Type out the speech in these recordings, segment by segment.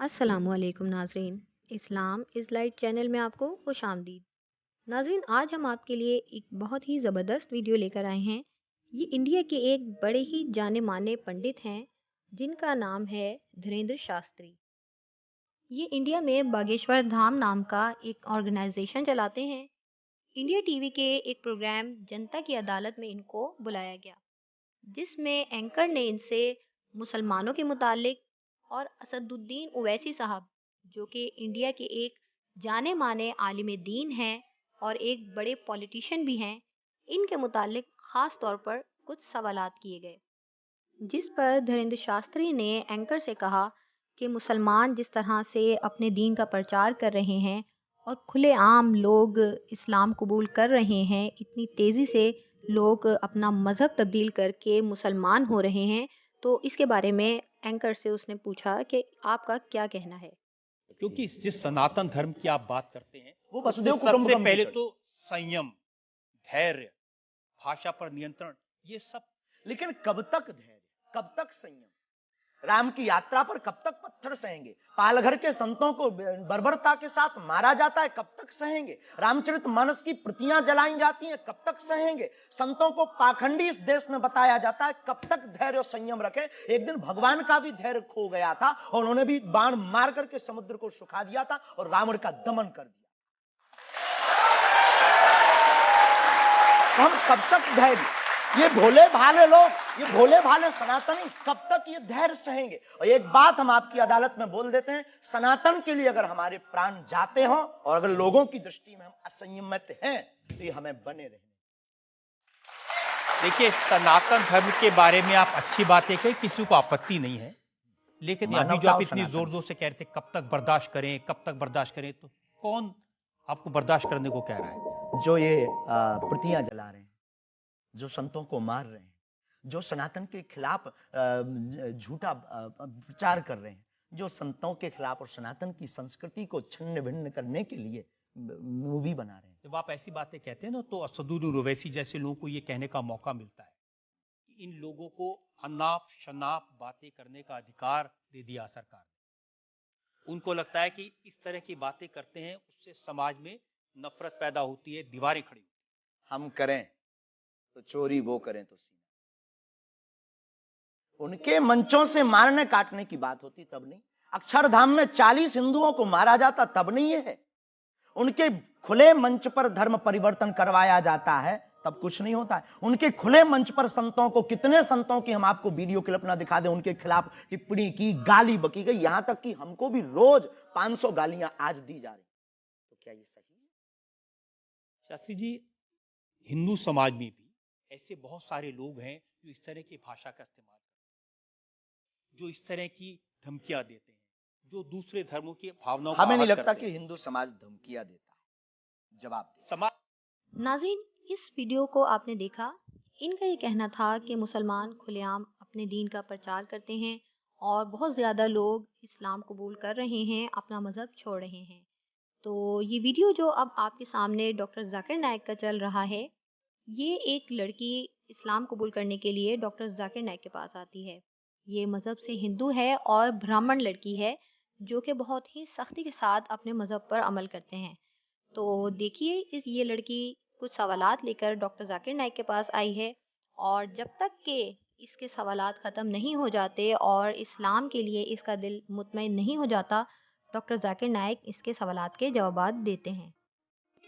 السلام علیکم ناظرین، اسلام از لائٹ چینل میں آپ کو خوش آمدید۔ ناظرین، آج ہم آپ کے لیے ایک بہت ہی زبردست ویڈیو لے کر آئے ہیں۔ یہ انڈیا کے ایک بڑے ہی جانے مانے پنڈت ہیں جن کا نام ہے دھریندر شاستری۔ یہ انڈیا میں باگیشور دھام نام کا ایک آرگنائزیشن چلاتے ہیں۔ انڈیا ٹی وی کے ایک پروگرام جنتا کی عدالت میں ان کو بلایا گیا، جس میں اینکر نے ان سے مسلمانوں کے متعلق اور اسد الدین اویسی صاحب، جو کہ انڈیا کے ایک جانے مانے عالم دین ہیں اور ایک بڑے پولیٹیشین بھی ہیں، ان کے متعلق خاص طور پر کچھ سوالات کیے گئے، جس پر دھریندر شاستری نے اینکر سے کہا کہ مسلمان جس طرح سے اپنے دین کا پرچار کر رہے ہیں اور کھلے عام لوگ اسلام قبول کر رہے ہیں، اتنی تیزی سے لوگ اپنا مذہب تبدیل کر کے مسلمان ہو رہے ہیں، تو اس کے بارے میں اینکر سے اس نے پوچھا کہ آپ کا کیا کہنا ہے۔ کیونکہ جس سناتن دھرم کی آپ بات کرتے ہیں وہ اس میں وسودیو سب سے کٹمبکم پہلے کی تو سنیم، دھیریہ، بھاشا پر نینترن، یہ سب۔ لیکن کب تک دھیریہ، کب تک سنیم؟ رام کی یاترا پر کب تک پتھر سہیں گے؟ پال گھر کے سنتوں کو بربرتا کے ساتھ مارا جاتا ہے، کب تک سہیں گے؟ رام چرت مانس کی پرتیاں جلائیں جاتی ہیں، کب تک سہیں گے؟ سنتوں کو پاکھنڈی اس دیش میں بتایا جاتا ہے، کب تک دھیریہ اور سنیم رکھے؟ ایک دن بھگوان کا بھی دھیریہ کھو گیا تھا اور انہوں نے بھی بان مار کر کے سمندر کو سکھا دیا تھا اور راون کا دمن کر دیا۔ تو ہم کب تک دھیریہ؟ یہ بھولے بھالے لوگ، یہ بھولے بھالے سناتنی کب تک یہ دھیریہ سہیں گے؟ اور ایک بات ہم آپ کی عدالت میں بول دیتے ہیں، سناتن کے لیے اگر ہمارے پران جاتے ہوں اور اگر لوگوں کی درشٹی میں ہم اسنیمت ہیں تو یہ ہمیں بنے رہنے۔ دیکھیے، سناتن دھرم کے بارے میں آپ اچھی باتیں کہیں، کسی کو آپتی نہیں ہے، لیکن ابھی جو آپ اتنی زور زور سے کہہ رہے تھے کب تک برداشت کریں، کب تک برداشت کریں، تو کون آپ کو برداشت کرنے کو کہہ رہا ہے؟ جو یہ پرتیاں جلا رہے ہیں، جو سنتوں کو مار رہے ہیں، جو سناتن کے خلاف جھوٹا پرچار کر رہے ہیں، جو سنتوں کے خلاف اور سناتن کی سنسکرتی کو چھن بھن کرنے کے لیے مووی بنا رہے ہیں۔ جب آپ ایسی باتیں کہتے ہیں نا تو اسد الدین اویسی جیسے لوگوں کو یہ کہنے کا موقع ملتا ہے کہ ان لوگوں کو اناپ شناپ باتیں کرنے کا ادھیکار دے دیا سرکار نے۔ ان کو لگتا ہے کہ اس طرح کی باتیں کرتے ہیں اس سے سماج میں نفرت پیدا ہوتی ہے، دیواریں کھڑی ہوتی ہیں۔ ہم کریں تو چوری، وہ کریں تو سینہ۔ ان کے منچوں سے مارنے کاٹنے کی بات ہوتی تب نہیں، اکشر دھام میں 40 ہندوؤں کو مارا جاتا تب نہیں ہے، ان کے کھلے منچ پر دھرم پریورتن کروایا جاتا ہے تب کچھ نہیں ہوتا ہے۔ ان کے کھلے منچ پر سنتوں کو، کتنے سنتوں کی ہم آپ کو ویڈیو کلپ نہ دکھا دیں، ان کے خلاف ٹپڑی کی، گالی بکی گئی، یہاں تک کہ ہم کو بھی روز 500 گالیاں آج دی جا رہی۔ تو کیا یہ صحیح ہے؟ شاستری جی، ہندو سماج میں بھی ایسے بہت سارے لوگ ہیں جو اس طرح کی بھاشا کا استعمال کرتے ہیں، جو اس طرح کی دھمکیاں دیتے ہیں، جو دوسرے دھرموں کی بھاوناؤں کو ہمیں نہیں آہت لگتا کرتے ہیں۔ کہ ہندو سماج دھمکیاں دیتا ہے، جواب دے۔ سماج ناظرین، اس ویڈیو کو آپ نے دیکھا، ان کا یہ کہنا تھا کہ مسلمان کھلے عام اپنے دین کا پرچار کرتے ہیں اور بہت زیادہ لوگ اسلام قبول کر رہے ہیں، اپنا مذہب چھوڑ رہے ہیں۔ تو یہ ویڈیو جو اب آپ کے سامنے ڈاکٹر ذاکر نائک کا چل رہا ہے، یہ ایک لڑکی اسلام قبول کرنے کے لیے ڈاکٹر ذاکر نائک کے پاس آتی ہے۔ یہ مذہب سے ہندو ہے اور برہمن لڑکی ہے جو کہ بہت ہی سختی کے ساتھ اپنے مذہب پر عمل کرتے ہیں۔ تو دیکھیے، یہ لڑکی کچھ سوالات لے کر ڈاکٹر ذاکر نائک کے پاس آئی ہے، اور جب تک کہ اس کے سوالات ختم نہیں ہو جاتے اور اسلام کے لیے اس کا دل مطمئن نہیں ہو جاتا، ڈاکٹر ذاکر نائک اس کے سوالات کے جوابات دیتے ہیں۔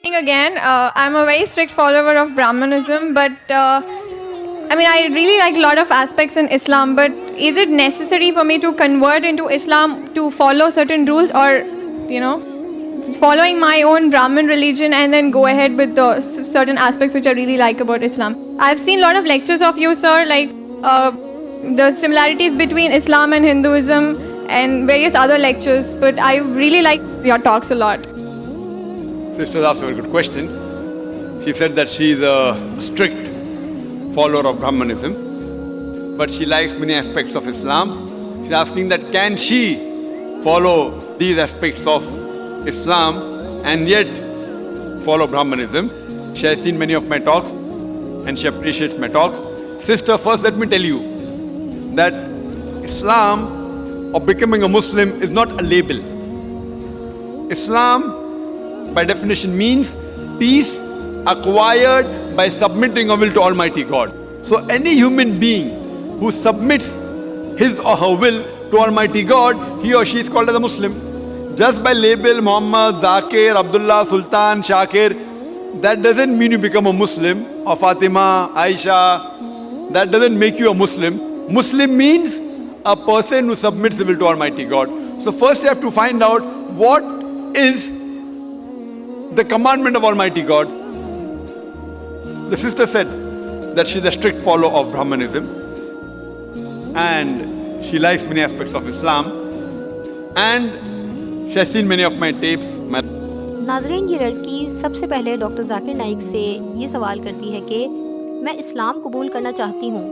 Again, I'm a very strict follower of Brahmanism, but I really like a lot of aspects in Islam, but is it necessary for me to convert into Islam to follow certain rules, or, following my own Brahmin religion and then go ahead with the certain aspects which I really like about Islam? I've seen a lot of lectures of you, sir, like the similarities between Islam and Hinduism and various other lectures, but I really like your talks a lot. Sister asked a very good question. She said that she is a strict follower of Brahmanism, but she likes many aspects of Islam. She's asking that can she follow these aspects of Islam and yet follow Brahmanism. She has seen many of my talks and she appreciates my talks. Sister, first let me tell you that Islam of becoming a Muslim is not a label. Islam, by definition, means peace acquired by submitting our will to Almighty God. So any human being who submits his or her will to Almighty God, he or she is called as a Muslim. Just by label Muhammad, Zakir, Abdullah, Sultan, Shakir, that doesn't mean you become a Muslim, or Fatima, Aisha. That doesn't make you a Muslim. Muslim means a person who submits his will to Almighty God. So first you have to find out what is the commandment of Almighty God. The sister said that she's a strict follower of Brahmanism and she likes many aspects of Islam and she has seen many of my tapes. ناظرین، یہ لڑکی سب سے پہلے doctor Zakir Naik سے یہ سوال کرتی ہے کہ میں اسلام قبول کرنا چاہتی ہوں،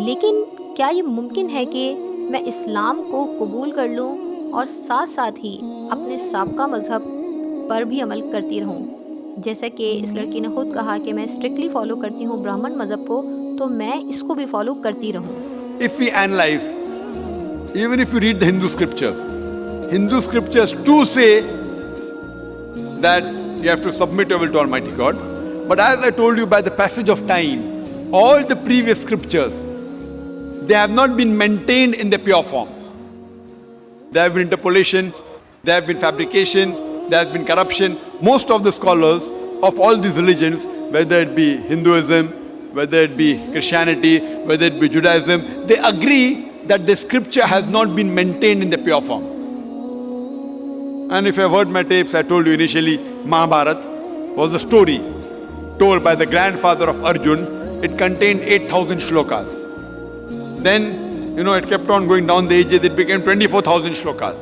لیکن کیا یہ ممکن ہے کہ میں اسلام کو قبول کر لوں اور ساتھ ساتھ ہی اپنے سابقہ مذہب پر بھی عمل کرتی رہوں؟ جیسا کہ اس لڑکی نے خود کہا کہ میں اسٹرکٹلی فالو کرتی ہوں برہمن مذہب کو، تو میں اس کو بھی فالو کرتی رہوں۔ If we analyze, even if you read the Hindu scriptures too say that you have to submit your will to Almighty God. But as I told you, by the passage of time, all the previous scriptures, they have not been maintained in the pure form. There have been interpolations, there have been fabrications, there has been corruption. Most of the scholars of all these religions, whether it be Hinduism, whether it be Christianity, whether it be Judaism, they agree that the scripture has not been maintained in the pure form. And if you have heard my tapes, I told you initially, Mahabharata was a story told by the grandfather of Arjun. It contained 8,000 shlokas. Then, it kept on going down the ages, it became 24,000 shlokas.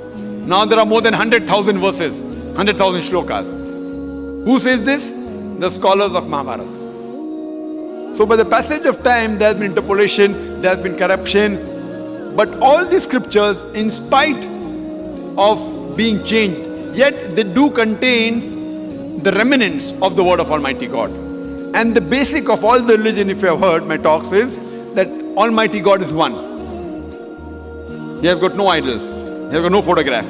Now there are more than 100,000 verses, 100,000 shlokas. Who says this? The scholars of Mahabharata. So by the passage of time, there has been interpolation, there has been corruption. But all these scriptures, in spite of being changed, yet they do contain the remnants of the word of Almighty God. And the basic of all the religion, if you have heard my talks, is that Almighty God is one. He has got no idols, he has got no photograph.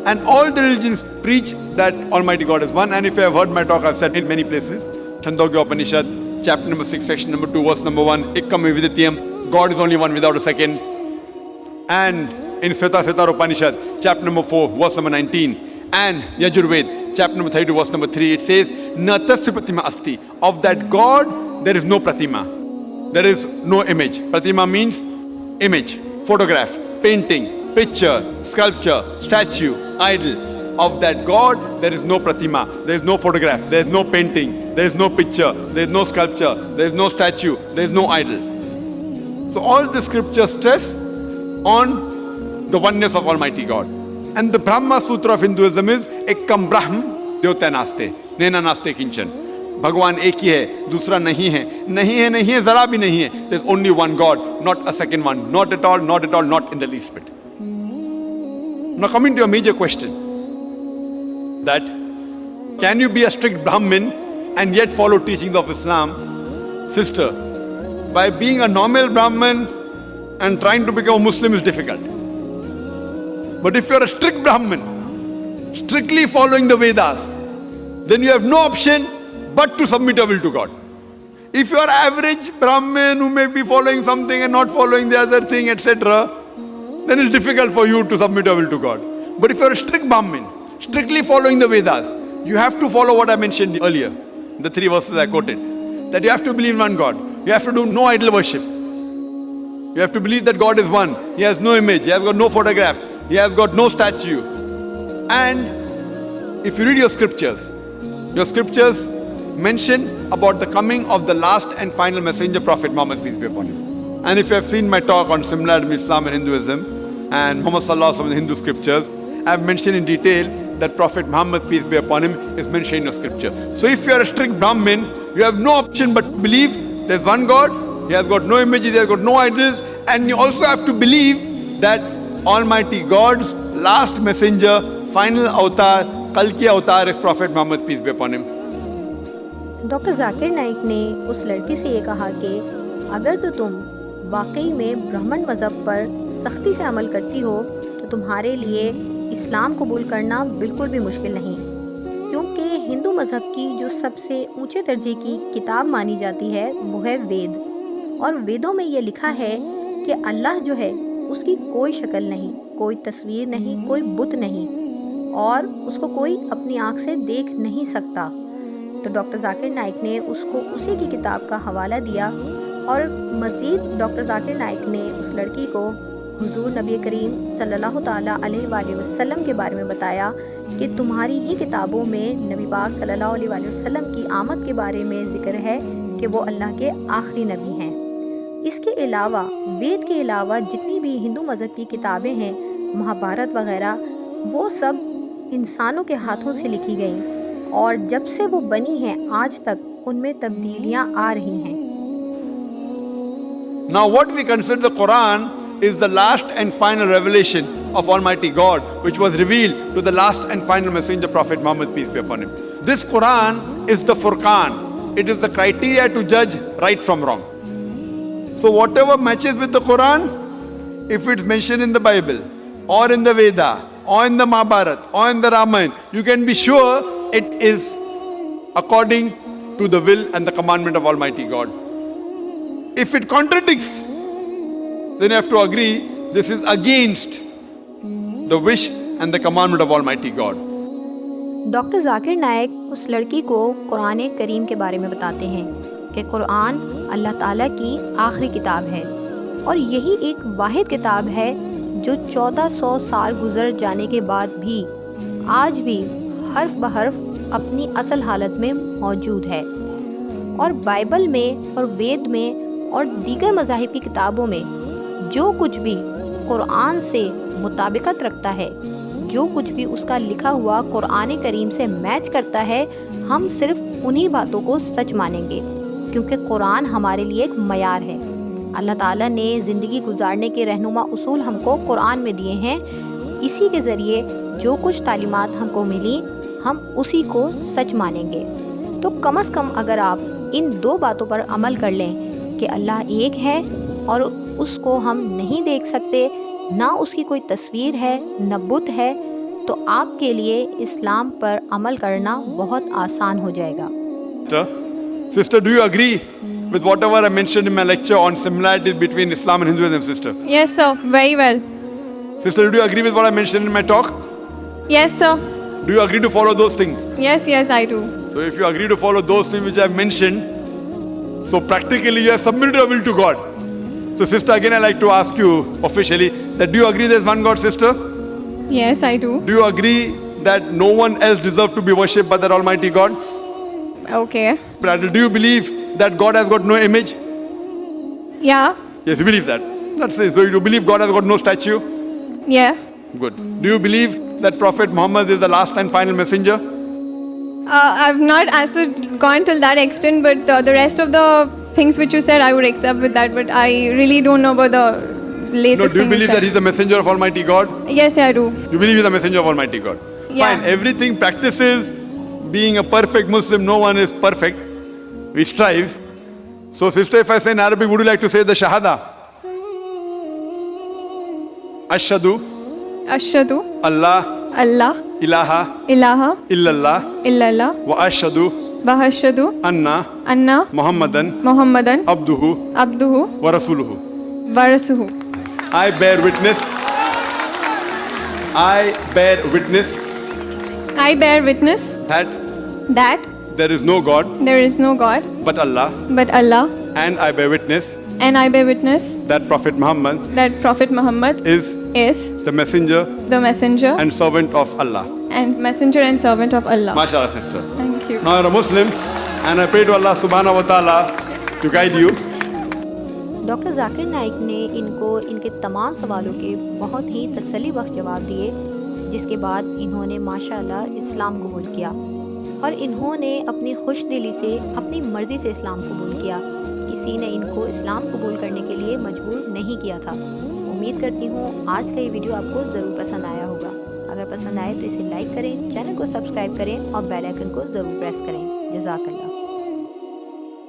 And all the religions preach that Almighty God is one. And if you have heard my talk, I've said it in many places. Chandogya Upanishad, chapter number 6, section number 2, verse number 1, Ekkam Vividitiyam, God is only one without a second. And in Svetasvatara Upanishad, chapter number 4, verse number 19, and Yajurved, chapter number 32, verse number 3, it says, Na tasya pratima asti. Of that God, there is no pratima. There is no image. Pratima means image, photograph, painting, picture, sculpture, statue, idol. Of that God, there is no pratima. There is no photograph. There is no painting. There is no picture. There is no sculpture. There is no statue. There is no idol. So all the scriptures stress on the oneness of Almighty God. And the Brahma Sutra of Hinduism is Ekkam Brahm Dyotya Naste, Nena Naste Kinchan. Bhagwan ek hi hai, dusra nahi hai. Nahi hai, nahi hai, zara bhi nahi hai. There's only one God, not a second one. Not at all, not at all, not in the least bit. Now coming to your major question, that can you be a strict Brahmin and yet follow teachings of Islam? Sister, by being a normal Brahmin and trying to become a Muslim is difficult. But if you're a strict Brahmin, strictly following the Vedas, then you have no option but to submit your will to God. If you are average Brahmin who may be following something and not following the other thing, etc., then it's difficult for you to submit your will to God. But if you're a strict Brahmin, strictly following the Vedas, you have to follow what I mentioned earlier, the 3 verses I quoted, that you have to believe in one God. You have to do no idol worship. You have to believe that God is one. He has no image. He has got no photograph. He has got no statue. And if you read your scriptures mention about the coming of the last and final messenger, Prophet Muhammad, peace be upon him. And if you have seen my talk on similarity between Islam and Hinduism and Muhammad Sallallahu Alaihi Wasallam in the Hindu scriptures, I have mentioned in detail that Prophet Muhammad, peace be upon him, is mentioned in your scripture. So if you are a strict Brahmin, you have no option but to believe there's one God, he has got no images, he has got no idols, and you also have to believe that Almighty God's last messenger, final avatar, Kalki avatar is Prophet Muhammad, peace be upon him. Doctor Zakir Naik نے اس لڑکی سے یہ کہا کہ اگر تو تم واقعی میں برہمن مذہب پر سختی سے عمل کرتی ہو تو تمہارے لیے اسلام قبول کرنا بالکل بھی مشکل نہیں، کیونکہ ہندو مذہب کی جو سب سے اونچے درجے کی کتاب مانی جاتی ہے وہ ہے وید، اور ویدوں میں یہ لکھا ہے کہ اللہ جو ہے اس کی کوئی شکل نہیں، کوئی تصویر نہیں، کوئی بت نہیں، اور اس کو کوئی اپنی آنکھ سے دیکھ نہیں سکتا۔ تو ڈاکٹر ذاکر نائک نے اس کو اسی کی کتاب کا حوالہ دیا، اور مزید ڈاکٹر ذاکر نائک نے اس لڑکی کو حضور نبی کریم صلی اللہ تعالیٰ علیہ وآلہ وسلم کے بارے میں بتایا کہ تمہاری ہی کتابوں میں نبی پاک صلی اللہ علیہ وآلہ وسلم کی آمد کے بارے میں ذکر ہے کہ وہ اللہ کے آخری نبی ہیں۔ اس کے علاوہ وید کے علاوہ جتنی بھی ہندو مذہب کی کتابیں ہیں، مہابھارت وغیرہ، وہ سب انسانوں کے ہاتھوں سے لکھی گئیں، اور جب سے وہ بنی ہیں آج تک ان میں تبدیلیاں آ رہی ہیں۔ Now what we consider the Quran is the last and final revelation of Almighty God, which was revealed to the last and final messenger, Prophet Muhammad, peace be upon him. This Quran is the Furqan. It is the criteria to judge right from wrong. So whatever matches with the Quran, if it's mentioned in the Bible or in the Veda or in the Mahabharata or in the Ramayana, you can be sure it is according to the will and the commandment of Almighty God. If it contradicts, then you have to agree this is against the wish and the commandment of Almighty God. Doctor Zakir Naik اس لڑکی کو قرآن کریم کے بارے میں بتاتے ہیں کہ قرآن اللہ تعالیٰ کی آخری کتاب ہے، اور یہی ایک واحد کتاب ہے جو 1400 سال گزر جانے کے بعد بھی آج بھی حرف بحرف اپنی اصل حالت میں موجود ہے۔ اور بائبل میں اور وید میں اور دیگر مذاہب کی کتابوں میں جو کچھ بھی قرآن سے مطابقت رکھتا ہے، جو کچھ بھی اس کا لکھا ہوا قرآن کریم سے میچ کرتا ہے، ہم صرف انہی باتوں کو سچ مانیں گے، کیونکہ قرآن ہمارے لیے ایک معیار ہے۔ اللہ تعالیٰ نے زندگی گزارنے کے رہنما اصول ہم کو قرآن میں دیے ہیں، اسی کے ذریعے جو کچھ تعلیمات ہم کو ملی ہم اسی کو سچ مانیں گے۔ تو کم از کم اگر آپ ان دو باتوں پر عمل کر لیں کہ اللہ ایک ہے اور اس کو ہم نہیں دیکھ سکتے، نہ اس کی کوئی تصویر ہے نہ بت ہے، تو آپ کے لیے اسلام پر عمل کرنا بہت آسان ہو جائے گا۔ Sister, do you agree with whatever I mentioned in my lecture on similarities between Islam and Hinduism, sister? Yes, sir. Very well. Sister, do you agree with what I mentioned in my talk? Yes, sir. Do you agree to follow those things? Yes, I do. So if you agree to follow those things which I have mentioned, so practically you have submitted your will to God. So sister, again I like to ask you officially that do you agree there is one God, sister? Yes, I do. Do you agree that no one else deserves to be worshipped but that Almighty God? Okay. But do you believe that God has got no image? Yeah. Yes, you believe that. That's it. So you believe God has got no statue? Yeah. Good. Do you believe that Prophet Muhammad is the last and final messenger? I've not gone till that extent, but the rest of the things which you said, I would accept with that, but I really don't know about the latest No, do you thing believe that he's the messenger of Almighty God? Yes, I do. You believe he's the messenger of Almighty God? Yeah. Fine. Everything practices being a perfect Muslim. No one is perfect. We strive. So sister, if I say in Arabic, would you like to say the Shahada? Ashhadu Ashhadu Allah Allah ilaha ilaha illallah illallah wa ashhadu wa ashhadu anna Muhammadan Muhammadan abduhu abduhu wa rasuluhu. wa rasuluhu. I bear witness that there is no God there is no God but Allah, but Allah, and I bear witness that Prophet Muhammad is the messenger the messenger and servant of Allah. and servant of Allah. MashaAllah, sister. Thank you. Now you're a Muslim, and I pray to Allah subhanahu wa ta'ala to guide you. Doctor Zakir Naik نے ان کو ان کے تمام سوالوں کے بہت ہی تسلی بخش جواب دیے، جس کے بعد انہوں نے ماشاءاللہ اسلام قبول کیا، اور انہوں نے اپنی خوش دلی سے اپنی مرضی سے اسلام قبول کیا، کسی نے ان کو اسلام قبول کرنے کے لیے مجبور نہیں کیا تھا۔ امید کرتی ہوں آج کا یہ ویڈیو آپ کو ضرور پسند آیا ہوگا۔ اگر پسند آئے تو اسے لائک کریں، چینل کو سبسکرائب کریں اور بیل آئیکن کو ضرور پریس کریں۔ جزاک اللہ۔